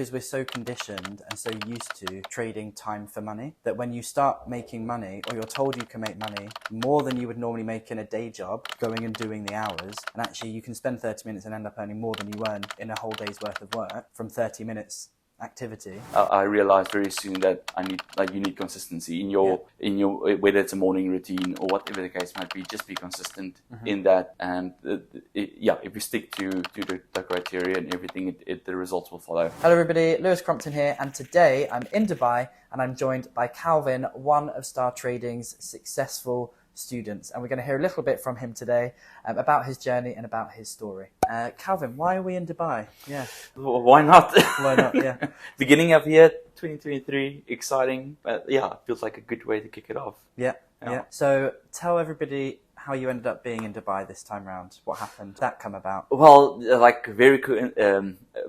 because we're so conditioned and so used to trading time for money that when you start making money, or you're told you can make money more than you would normally make in a day job, going and doing the hours, and actually you can spend 30 minutes and end up earning more than you earn in a whole day's worth of work from 30 minutes activity. I realized very soon that you need consistency in your whether it's a morning routine or whatever the case might be. Just be consistent in that, and if you stick to the criteria and everything, the results will follow. Hello everybody, Lewis Crompton here, and today I'm in Dubai and I'm joined by Calvin, one of Star Trading's successful students, and we're going to hear a little bit from him today about his journey and about his story. Calvin, why are we in Dubai? Yeah. Why not? Why not? Yeah. Beginning of year 2023, exciting, but it feels like a good way to kick it off. Yeah. So tell everybody how you ended up being in Dubai this time round. What happened? Did that come about? Well, like very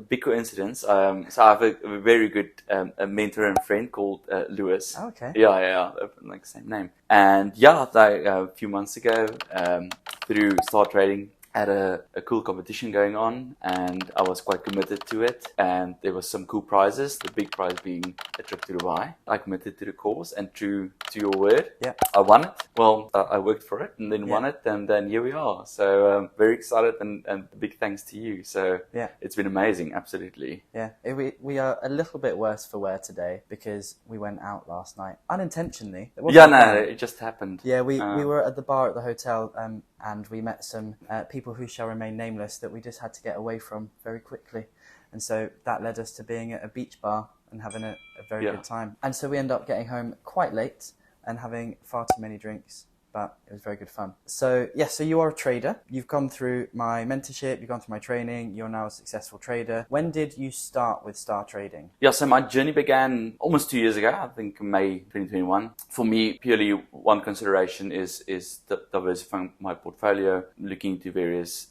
big coincidence. So I have a very good mentor and friend called Lewis. Oh, okay. Yeah, like same name. And a few months ago, through Star Trading, had a cool competition going on, and I was quite committed to it, and there was some cool prizes, the big prize being a trip to Dubai. I committed to the course, and true to your word, I won it. Well, I worked for it and then won it, and then here we are. So very excited, and big thanks to you. So it's been amazing, absolutely. Yeah, we are a little bit worse for wear today because we went out last night unintentionally. It just happened. Yeah, we were at the bar at the hotel, and we met some people who shall remain nameless that we just had to get away from very quickly. And so that led us to being at a beach bar and having a very good time. And so we ended up getting home quite late and having far too many drinks, but it was very good fun. So so you are a trader. You've gone through my mentorship, you've gone through my training, you're now a successful trader. When did you start with Star Trading? So my journey began almost 2 years ago, I think May 2021. For me, purely one consideration is diversifying my portfolio, looking into various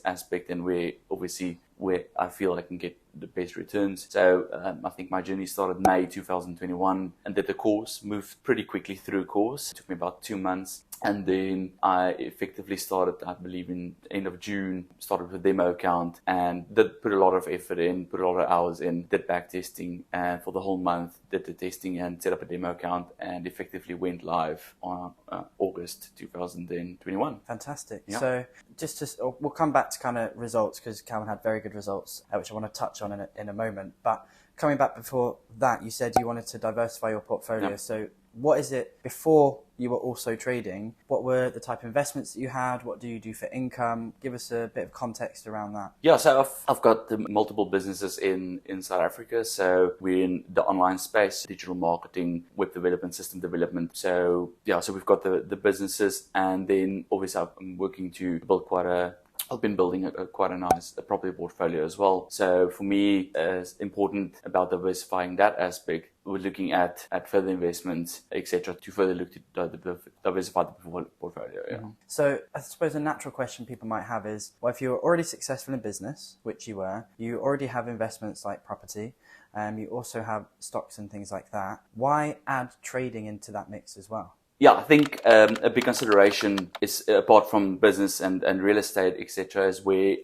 aspects and where I feel I can get the best returns. So I think my journey started May 2021 and did the course, moved pretty quickly through a course. It took me about 2 months. And then I effectively started, I believe in end of June, started with a demo account and did put a lot of effort in, put a lot of hours in, did back testing, and for the whole month did the testing and set up a demo account and effectively went live on August 2021. Fantastic. Yeah. So we'll come back to kind of results because Calvin had very good results, which I want to touch on in a moment. But coming back before that, you said you wanted to diversify your portfolio. Yeah. So what is it before you were also trading? What were the type of investments that you had? What do you do for income? Give us a bit of context around that. Yeah, so I've got multiple businesses in South Africa. So we're in the online space, digital marketing, web development, system development. So we've got the businesses, and then obviously I'm working to build I've been building quite a nice property portfolio as well. So for me, it's important about diversifying that aspect. We're looking at further investments, etc., to further look to diversify the portfolio. Yeah. Mm-hmm. So I suppose a natural question people might have is, well, if you're already successful in business, which you were, you already have investments like property, you also have stocks and things like that. Why add trading into that mix as well? Yeah, I think a big consideration is, apart from business and real estate, etc., is where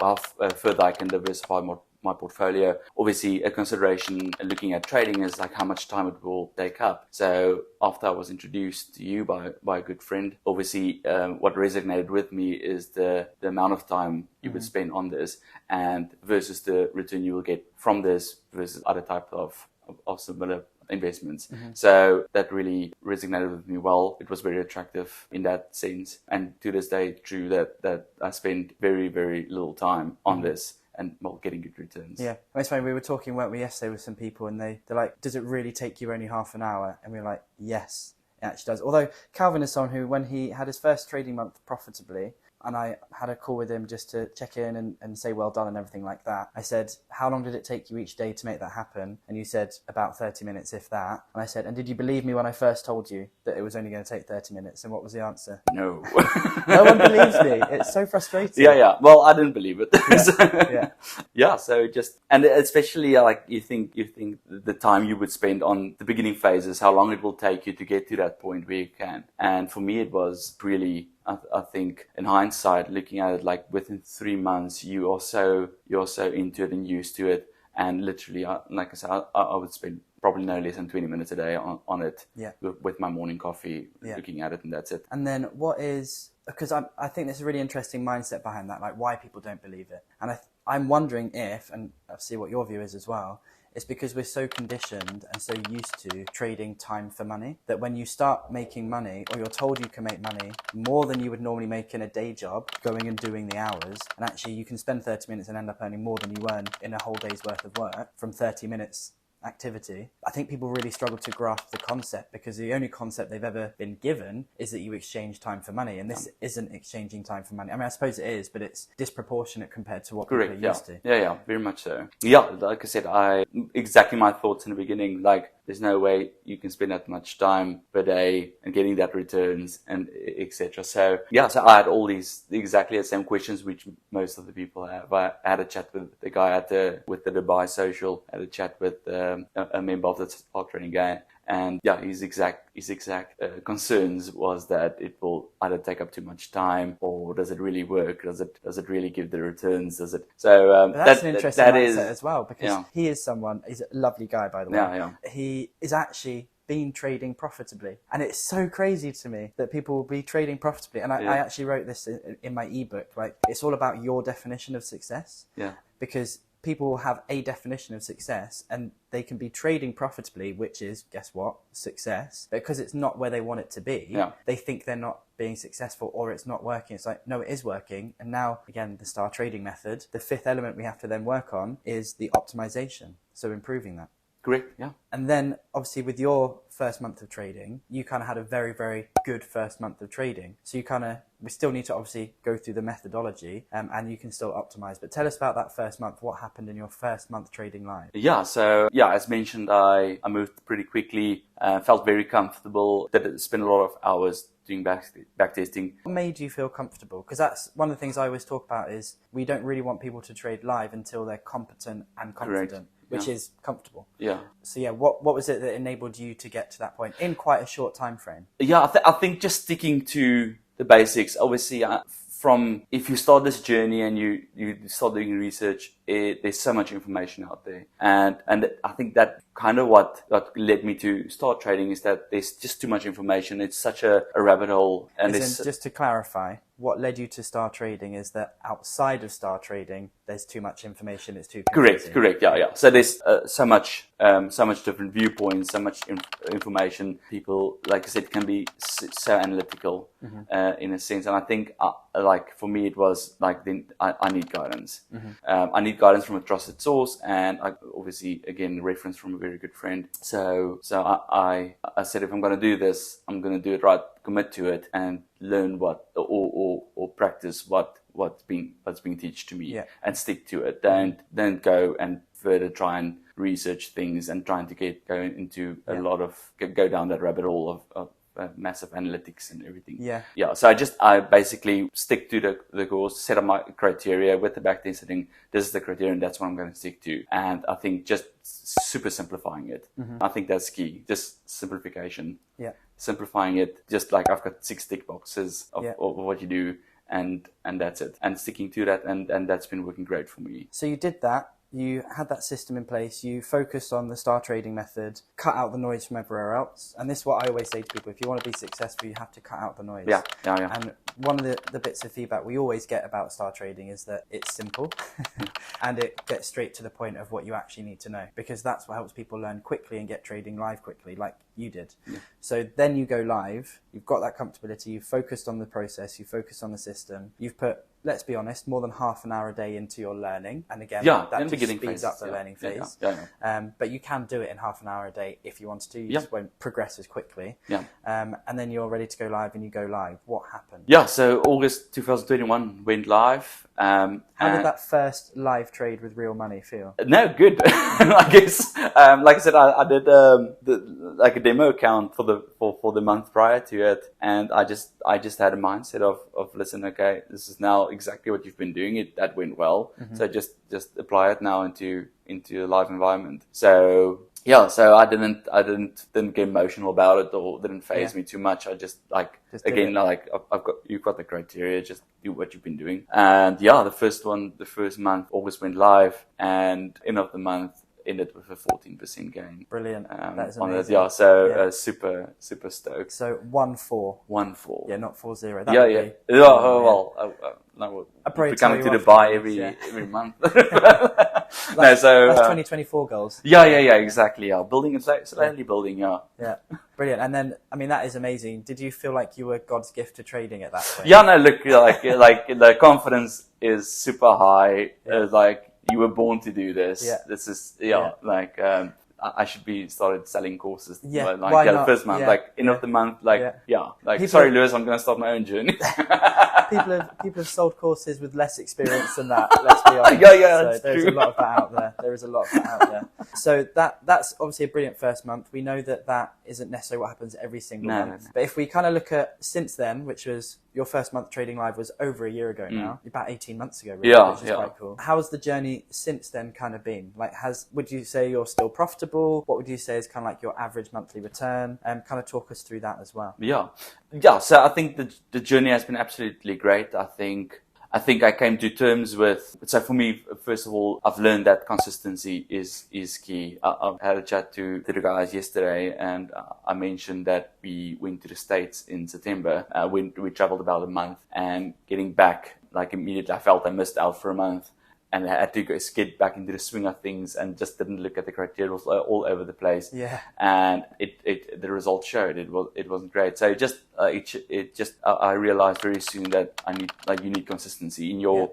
how further I can diversify my portfolio. Obviously, a consideration looking at trading is like how much time it will take up. So after I was introduced to you by a good friend, obviously what resonated with me is the amount of time you would spend on this, and versus the return you will get from this versus other type of similar investments. So that really resonated with me well. It was very attractive in that sense, and to this day, true that I spend very, very little time on this and getting good returns. Yeah, it's funny, we were talking, weren't we, yesterday with some people, and they're like, does it really take you only half an hour? And we were like, yes, it actually does. Although Calvin is someone who, when he had his first trading month profitably, and I had a call with him just to check in and say well done and everything like that. I said, how long did it take you each day to make that happen? And you said about 30 minutes, if that. And I said, and did you believe me when I first told you that it was only going to take 30 minutes? And what was the answer? No. No one believes me. It's so frustrating. Yeah. Well, I didn't believe it. So just, and especially like you think the time you would spend on the beginning phases, how long it will take you to get to that point where you can. And for me, it was really, I think in hindsight, looking at it, like within 3 months, you're so into it and used to it. And literally, like I said, I would spend probably no less than 20 minutes a day on it with my morning coffee, looking at it, and that's it. And then what is, because I think there's a really interesting mindset behind that, like why people don't believe it. And I'm wondering if, and I'll see what your view is as well, it's because we're so conditioned and so used to trading time for money that when you start making money, or you're told you can make money more than you would normally make in a day job, going and doing the hours, and actually you can spend 30 minutes and end up earning more than you earn in a whole day's worth of work from 30 minutes activity. I think people really struggle to grasp the concept, because the only concept they've ever been given is that you exchange time for money, and this isn't exchanging time for money. I mean, I suppose it is, but it's disproportionate compared to what people are used to. Yeah, very much so. Yeah, like I said, exactly my thoughts in the beginning, like there's no way you can spend that much time per day and getting that returns and etc. So I had all these exactly the same questions which most of the people have. I had a chat with the guy with the Dubai Social, had a chat with a member of the Our Trading guy, and his exact concerns was that it will either take up too much time, or does it really work? Does it really give the returns? Does it? So that's an interesting mindset as well, because he's a lovely guy, by the way. He is actually been trading profitably, and it's so crazy to me that people will be trading profitably. And I actually wrote this in my ebook, like it's all about your definition of success. Because people will have a definition of success, and they can be trading profitably, which is, guess what, success. But because it's not where they want it to be, they think they're not being successful, or it's not working. It's like, no, it is working. And now, again, the star trading method, the fifth element we have to then work on is the optimization. So improving that. Correct, yeah. And then, obviously, with your first month of trading, you kind of had a very, very good first month of trading. So we still need to obviously go through the methodology, and you can still optimize. But tell us about that first month. What happened in your first month trading live? So as mentioned, I moved pretty quickly, felt very comfortable, spent a lot of hours doing back testing. What made you feel comfortable? Because that's one of the things I always talk about, is we don't really want people to trade live until they're competent and confident. Correct. Which is comfortable. So what was it that enabled you to get to that point in quite a short time frame? I think just sticking to the basics. Obviously, if you start this journey and you start doing research, there's so much information out there, and I think that kind of what led me to start trading is that there's just too much information. It's such a rabbit hole. And just to clarify, what led you to start trading is that outside of start trading, there's too much information. It's too confusing. Correct. Yeah. So there's so much different viewpoints, so much information. People, like I said, can be so analytical in a sense. And I think, like for me, it was like I need guidance. I need guidance from a trusted source, and I obviously, again, reference from a very good friend. So I said, if I'm going to do this, I'm going to do it right, commit to it, and learn or practice what's being taught to me, and stick to it. Then go and further try and research things, and trying to go down that rabbit hole of massive analytics and everything. So I basically stick to the course, set up my criteria with the backtesting. This is the criteria, and that's what I'm going to stick to. And I think just super simplifying it. I think that's key. Just simplification. Simplifying it. Just like I've got 6 tick boxes of what you do, and that's it. And sticking to that, and that's been working great for me. So you did that. You had that system in place, you focused on the star trading method, cut out the noise from everywhere else. And this is what I always say to people: if you want to be successful, you have to cut out the noise. And one of the bits of feedback we always get about star trading is that it's simple and it gets straight to the point of what you actually need to know, because that's what helps people learn quickly and get trading live quickly, like you did. So then you go live, you've got that comfortability, you've focused on the process, you've focused on the system, you've put, let's be honest, more than half an hour a day into your learning. And again, that just speeds up the learning phase. But you can do it in half an hour a day if you wanted to. You just won't progress as quickly. And then you're ready to go live, and you go live. What happened? So August 2021 went live. How did that first live trade with real money feel? No, good. I guess, like I said, I did a demo account for the month prior to it, and I just had a mindset of listen, okay, this is now exactly what you've been doing. That went well, so just apply it now into a live environment. So yeah, so I didn't get emotional about it or didn't phase Yeah. me too much. I just Just did again, it. like you've got the criteria, just do what you've been doing. And yeah, the first month August went live, and end of the month ended with a 14% gain. Brilliant. That is On it. amazing. Yeah, so Yeah. super stoked. So 1-4. 1-4. Yeah, not 4-0. Yeah, would yeah. be Yeah, oh, well, no, I'll probably we're tell coming you to off Dubai afterwards, yeah. every month. No, That's so 2024 goals. yeah, exactly. Yeah, building and slowly building. Yeah. Yeah, brilliant. And then, I mean, that is amazing. Did you feel like you were God's gift to trading at that point? Yeah, no, look, like the confidence is super high. Yeah. Like you were born to do this. Yeah. This is Yeah. like I should be started selling courses. Yeah, like why the not? first month, Yeah. like end Yeah. of the month, like Yeah. like People sorry, are- Lewis, I'm gonna start my own journey. People have sold courses with less experience than that. Let's be honest. Yeah, So that's there's true. a lot of that out there. There is a lot of that out there. So that's obviously a brilliant first month. We know that isn't necessarily what happens every single month. No. But if we kind of look at since then, which was your first month trading live was over a year ago now, about 18 months ago, really, Yeah, which is yeah. quite cool. How's the journey since then kind of been? Like, would you say you're still profitable? What would you say is kind of like your average monthly return? Kind of talk us through that as well. Yeah. So I think the journey has been absolutely great. I think I came to terms with. So for me, first of all, I've learned that consistency is key. I had a chat to the guys yesterday, and I mentioned that we went to the States in September. We traveled about a month, and getting back, like immediately, I felt I missed out for a month. And I had to get back into the swing of things, and just didn't look at the criteria. It was all over the place. Yeah. And the results showed it wasn't great. So I realized very soon that you need consistency in your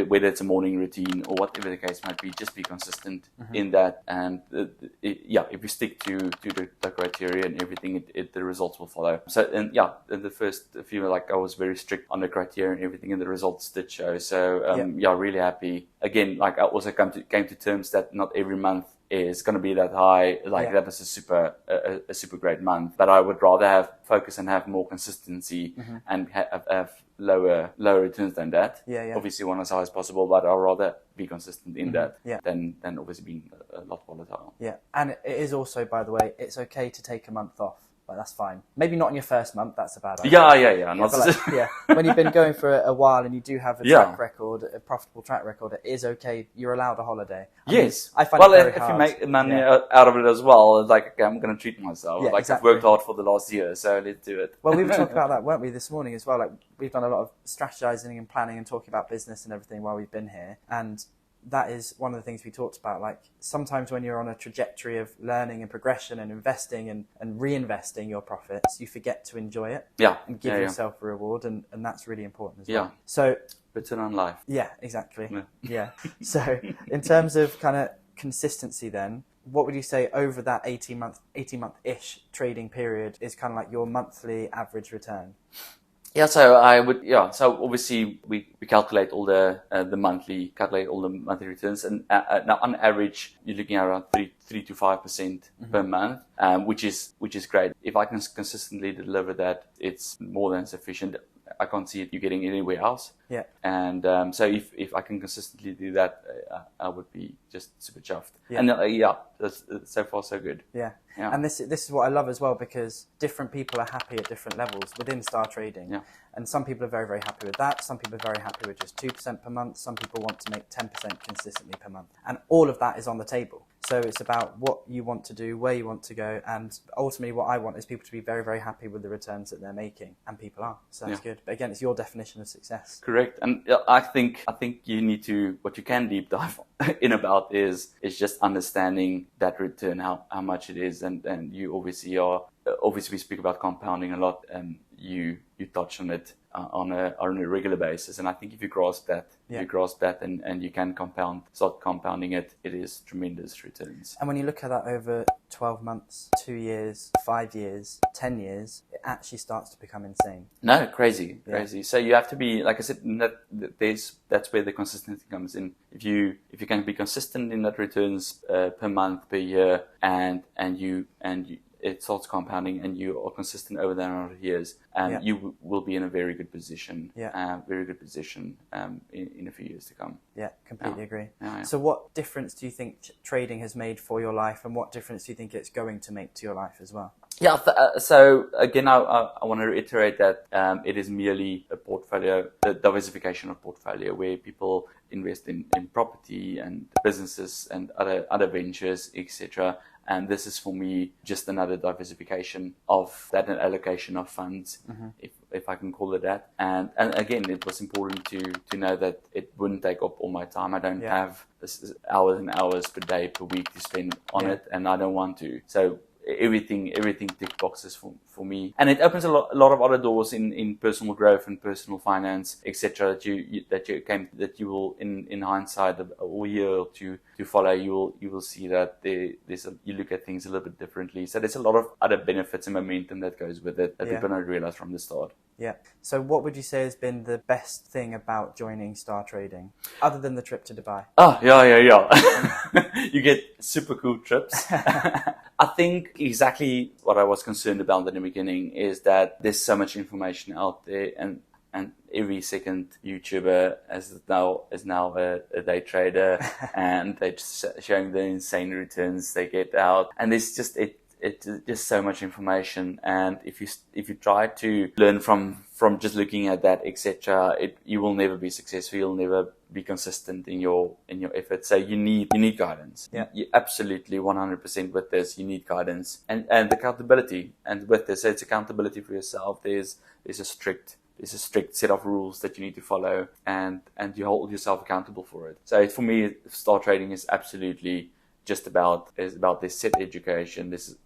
whether it's a morning routine or whatever the case might be. Just be consistent in that, and if you stick to the criteria and everything, the results will follow. So in the first few, like I was very strict on the criteria and everything, and the results did show. So really happy. Again, like I also came to terms that not every month is going to be that high. Like that was a super great month. But I would rather have focus and have more consistency and have lower returns than that. Yeah. Obviously, one as high as possible, but I'd rather be consistent in that than obviously being a lot volatile. Yeah, and it is also, by the way, it's okay to take a month off. Like, that's fine. Maybe not in your first month. That's a bad idea. Yeah. When you've been going for a while and you do have a track record, a profitable track record, it is okay. You're allowed a holiday. Yes. I find it very if hard. you make money out of it as well, it's like, okay, I'm going to treat myself. Yeah, like exactly. I've worked hard for the last year, so let's do it. Well, we were talking about that, weren't we, this morning as well? Like, we've done a lot of strategizing and planning and talking about business and everything while we've been here. And that is one of the things we talked about. Like, sometimes when you're on a trajectory of learning and progression and investing and reinvesting your profits, you forget to enjoy it and give yourself a reward, and that's really important as well. So return on life. Yeah, exactly. Yeah. So in terms of kind of consistency then, what would you say over that 18-month-ish trading period is kind of like your monthly average return? Yeah, so I would. Yeah, so obviously we calculate all the monthly returns, and now on average you're looking at around 3 to 5% per month, which is great. If I can consistently deliver that, it's more than sufficient. I can't see you getting anywhere else. Yeah. And so if I can consistently do that, I would be just super chuffed. Yeah. And that's, so far so good. Yeah. And this is what I love as well, because different people are happy at different levels within Star Trading. Yeah. And some people are very, very happy with that. Some people are very happy with just 2% per month. Some people want to make 10% consistently per month. And all of that is on the table. So it's about what you want to do, where you want to go, and ultimately what I want is people to be very, very happy with the returns that they're making, and people are. So that's good. But again, it's your definition of success. Correct. And I think you need to, what you can deep dive in about is just understanding that return, how much it is, and you obviously we speak about compounding a lot, and you touch on it on a regular basis. And I think if you grasp that, and you can start compounding it, it is tremendous returns. And when you look at that over 12 months, 2 years, 5 years, 10 years, it actually starts to become insane. No, crazy. So you have to be, like I said, that's where the consistency comes in. If you can be consistent in that returns per month, per year, and you it starts compounding and you are consistent over the number of years, you will be in a very good position. Very good position in a few years to come. Yeah, completely agree. Yeah. So what difference do you think trading has made for your life, and what difference do you think it's going to make to your life as well? Yeah, so again, I want to reiterate that it is merely a portfolio, a diversification of portfolio, where people invest in property and businesses and other ventures, etc. And this is for me just another diversification of that, an allocation of funds, if I can call it that. And again, it was important to know that it wouldn't take up all my time. I don't have hours and hours per day, per week to spend on it, and I don't want to. So everything tick boxes for me, and it opens a lot of other doors in personal growth and personal finance, etc. That you will in hindsight a year or two to follow, you will see that you look at things a little bit differently. So there's a lot of other benefits and momentum that goes with it that people don't realize from the start. Yeah. So what would you say has been the best thing about joining Star Trading, other than the trip to Dubai? Oh, yeah. You get super cool trips. I think exactly what I was concerned about in the beginning is that there's so much information out there, and every second YouTuber is now a day trader, and they're just showing the insane returns they get out, and there's just it's just so much information. And if you try to learn from just looking at that, etc., you will never be successful. You'll never be consistent in your efforts. So you need guidance. Yeah. You absolutely 100% with this. You need guidance and accountability. And with this, so it's accountability for yourself. There's a strict set of rules that you need to follow, and you hold yourself accountable for it. So for me, Star Trading is absolutely just about this set education, this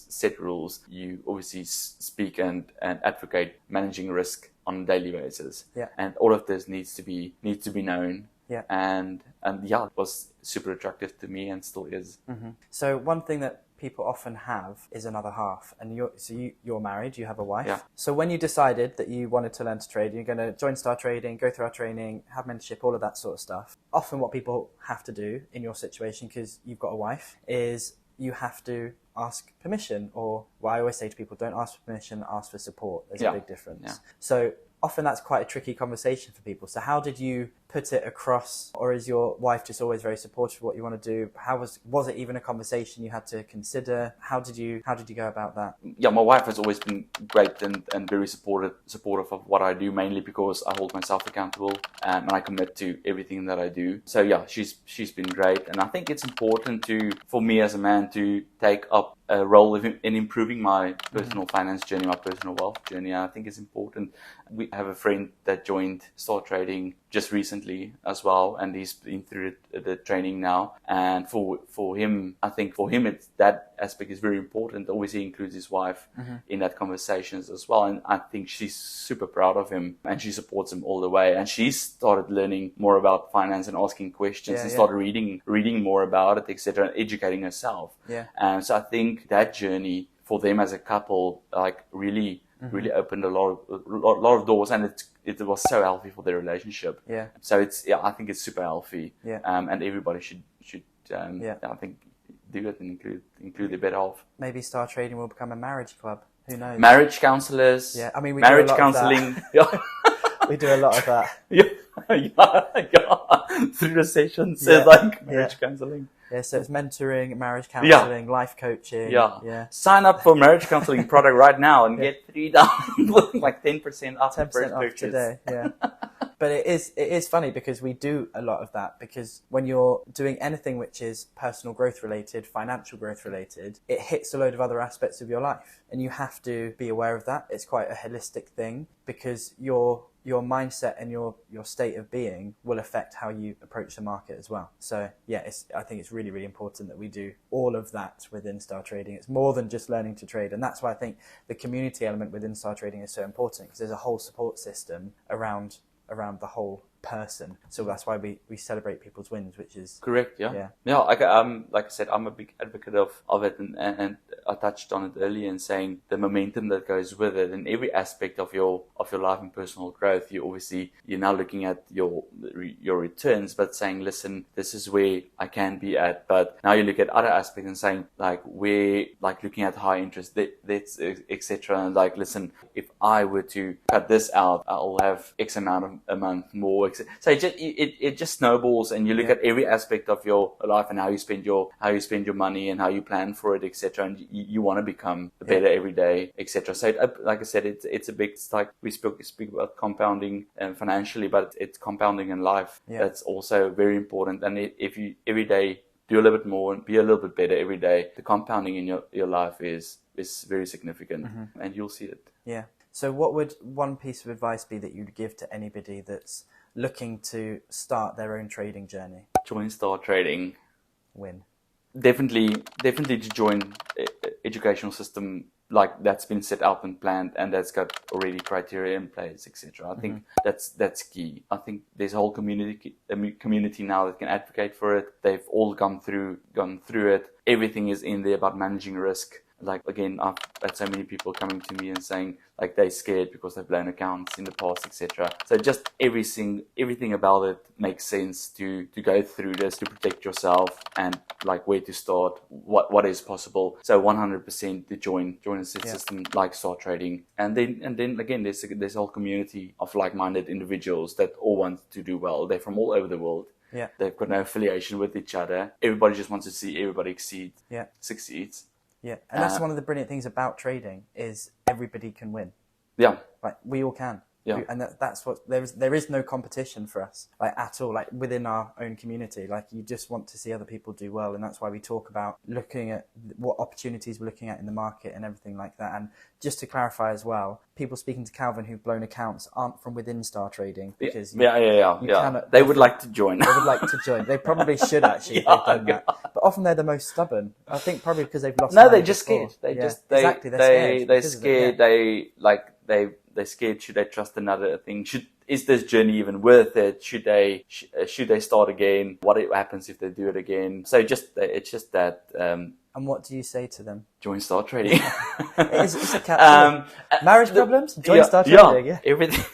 set rules. You obviously speak and advocate managing risk on a daily basis. Yeah. And all of this needs to be known. Yeah. And it was super attractive to me and still is. Mm-hmm. So one thing that people often have is another half, and you're married, you have a wife. Yeah. So when you decided that you wanted to learn to trade, you're going to join Star Trading, go through our training, have mentorship, all of that sort of stuff. Often what people have to do in your situation, because you've got a wife, is you have to ask permission, or what I always say to people, don't ask for permission, ask for support. There's a big difference. Yeah. So often that's quite a tricky conversation for people. So how did you put it across, or is your wife just always very supportive of what you want to do? How was it even a conversation you had to consider? How did you go about that? Yeah, my wife has always been great and very supportive of what I do, mainly because I hold myself accountable and I commit to everything that I do. So yeah, she's been great, and I think it's important for me as a man to take up a role in improving my personal finance journey, my personal wealth journey. I think it's important. We have a friend that joined Star Trading just recently as well, and he's been through the training now. And for him, I think that aspect is very important. Obviously, he includes his wife in that conversations as well, and I think she's super proud of him, and she supports him all the way. And she started learning more about finance and asking questions, and started reading more about it, etc., and educating herself. Yeah. And so I think that journey for them as a couple, like really opened a lot of doors, and it was so healthy for their relationship. Yeah. So I think it's super healthy. Yeah. And everybody should I think do it and include their better half. Maybe Star Trading will become a marriage club. Who knows? Marriage counselors. Yeah. I mean, we marriage do a lot counseling. Of that. We do a lot of that. Yeah. Through the sessions, like marriage counseling. Yeah, so it's mentoring, marriage counselling, life coaching. Yeah. Sign up for marriage counseling product right now and get $3, like 10% off. 10% off today. Yeah. But it is funny because we do a lot of that, because when you're doing anything which is personal growth related, financial growth related, it hits a load of other aspects of your life, and you have to be aware of that. It's quite a holistic thing, because your mindset and your state of being will affect how you approach the market as well. So yeah, I think it's really, really important that we do all of that within Star Trading. It's more than just learning to trade, and that's why I think the community element within Star Trading is so important, because there's a whole support system around the whole person. So that's why we celebrate people's wins, which is correct. Yeah. Like I said, I'm a big advocate of it, and I touched on it earlier in saying the momentum that goes with it in every aspect of your life and personal growth. You're now looking at your returns, but saying, listen, this is where I can be at. But now you look at other aspects and saying, like, we're like looking at high interest, that's etc. And like, listen, if I were to cut this out, I'll have X amount of a month more. So it just snowballs, and you look at every aspect of your life and how you spend your money and how you plan for it, etc. And you want to become better every day, etc. So like I said, it's like we speak about compounding financially, but it's compounding in life. That's also very important. And if you every day do a little bit more and be a little bit better every day, the compounding in your life is very significant, and you'll see it. Yeah. So what would one piece of advice be that you'd give to anybody that's looking to start their own trading journey? Join Start Trading. Win. Definitely to join educational system like that's been set up and planned, and that's got already criteria in place, etc. I think that's key. I think there's a whole community now that can advocate for it. They've all gone through it. Everything is in there about managing risk. Like, again, I've had so many people coming to me and saying, like, they're scared because they've blown accounts in the past, etc. So just everything about it makes sense to go through this, to protect yourself, and like where to start, what is possible. So 100% to join a system like Start Trading, and then again, there's a whole community of like-minded individuals that all want to do well. They're from all over the world. Yeah, they've got no affiliation with each other. Everybody just wants to see everybody succeeds. Yeah, and that's one of the brilliant things about trading is everybody can win. Yeah, like we all can. Yeah, and that's what there is no competition for us, like at all, like within our own community. Like you just want to see other people do well, and that's why we talk about looking at what opportunities we're looking at in the market and everything like that. And just to clarify as well, people speaking to Calvin who've blown accounts aren't from within Star Trading, because they would like to join. They would like to join. They probably should actually if they've done that. But often they're the most stubborn. I think probably because they've lost. No, they're just scared. They're scared. They're scared. Should they trust another thing? Is this journey even worth it? Should they start again? What happens if they do it again? So it's just that. And what do you say to them? Join Start Trading. It's a catch. Marriage problems? Join Start Trading. Yeah. Everything.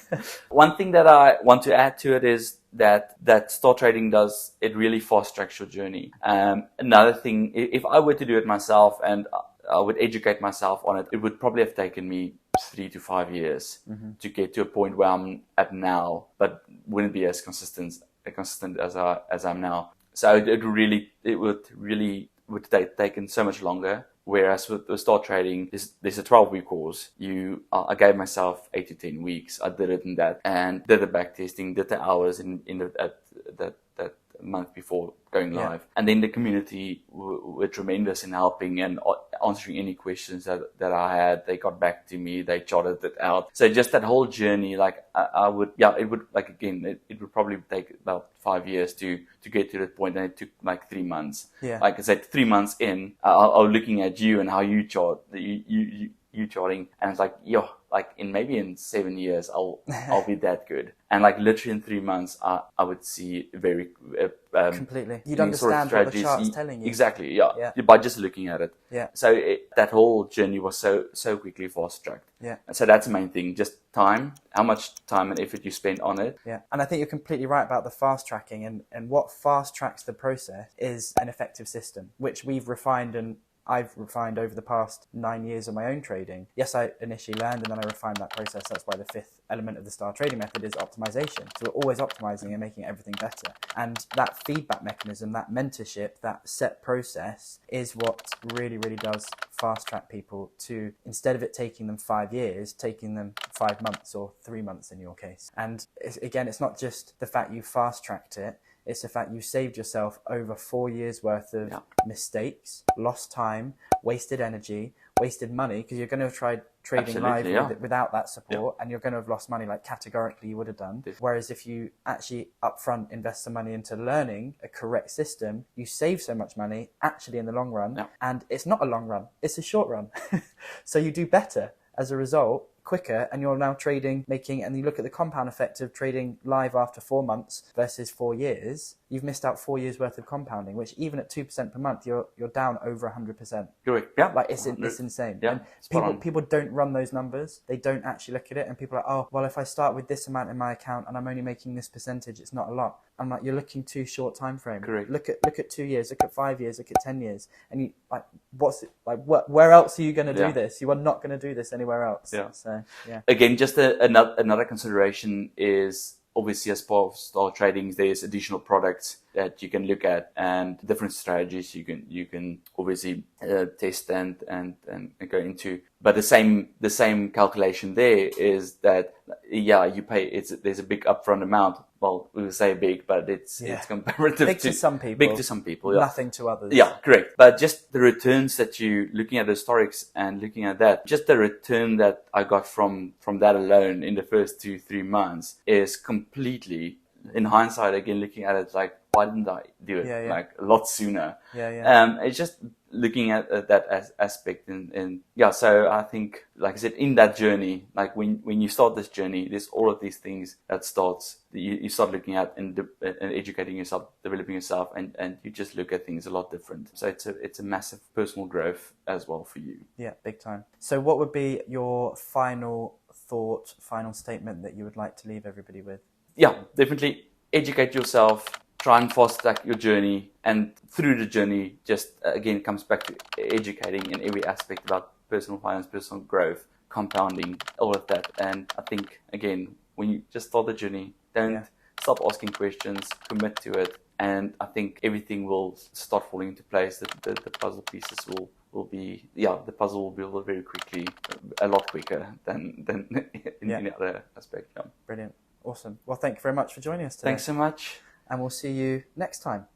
One thing that I want to add to it is that Start Trading does, it really fast tracks your journey. Another thing, if I were to do it myself and I would educate myself on it, it would probably have taken me 3 to 5 years to get to a point where I'm at now, but wouldn't be as consistent as I'm now. So it would taken so much longer. Whereas with Start Trading, there's a 12-week course. I gave myself 8 to 10 weeks. I did it in that, and did the back testing, did the hours in that month before going live. And then the community were tremendous in helping and answering any questions that I had. They got back to me, they charted it out. So just that whole journey, like it would probably take about 5 years to get to that point, and it took like 3 months. Yeah. Like I said, 3 months in, I was looking at you and how you chart, you charting, and it's like, like in 7 years I'll be that good. And like literally in 3 months I would see very completely. You'd understand what the chart's telling you. Exactly, by just looking at it. Yeah. So that whole journey was so quickly fast tracked. Yeah. And so that's the main thing, just time, how much time and effort you spend on it. Yeah. And I think you're completely right about the fast tracking, and what fast tracks the process is an effective system, which I've refined over the past 9 years of my own trading. Yes, I initially learned and then I refined that process. That's why the 5th element of the Star Trading method is optimization. So we're always optimizing and making everything better. And that feedback mechanism, that mentorship, that set process is what really, really does fast track people to, instead of it taking them 5 years, taking them 5 months or 3 months in your case. And it's not just the fact you fast tracked it, it's the fact you saved yourself over 4 years worth of mistakes, lost time, wasted energy, wasted money, because you're going to have tried trading live without that support, and you're going to have lost money like categorically you would have done. Whereas if you actually upfront invest some money into learning a correct system, you save so much money actually in the long run. And it's not a long run, it's a short run. So you do better as a result, quicker, and you're now trading, and you look at the compound effect of trading live after 4 months versus 4 years, you've missed out 4 years worth of compounding, which even at 2% per month, you're down over 100%. Correct. Yeah. Like it's insane. Yeah. And people don't run those numbers. They don't actually look at it, and people are like, oh, well, if I start with this amount in my account and I'm only making this percentage, it's not a lot. I'm like, you're looking too short time frame. Correct. Look at 2 years, look at 5 years, look at 10 years, and you like, where else are you going to do this? You are not going to do this anywhere else. Yeah. So yeah. Again, just another consideration is obviously as part of Our Trading, there's additional products that you can look at and different strategies you can obviously test and go into. But the same calculation there is that you pay. There's a big upfront amount. Well, we would say big, but it's comparative big to some people. Big to some people, yeah. Nothing to others. Yeah, correct. But just the returns that you looking at the historics and looking at that, just the return that I got from that alone in the first 2-3 months is completely, in hindsight, again looking at it, like, why didn't I do it like a lot sooner? It's just looking at that aspect and so I think, like I said, in that journey, like when you start this journey, there's all of these things that you start looking at and educating yourself, developing yourself, and you just look at things a lot different. So it's a massive personal growth as well for you. Yeah, big time. So what would be your final thought, final statement that you would like to leave everybody with? Yeah, definitely educate yourself. Try and fast track your journey, and through the journey, just again comes back to educating in every aspect about personal finance, personal growth, compounding, all of that. And I think again, when you just start the journey, don't stop asking questions, commit to it, and I think everything will start falling into place. The puzzle pieces will be the puzzle will build very quickly, a lot quicker than in any other aspect. Yeah. Brilliant, awesome. Well, thank you very much for joining us today. Thanks so much. And we'll see you next time.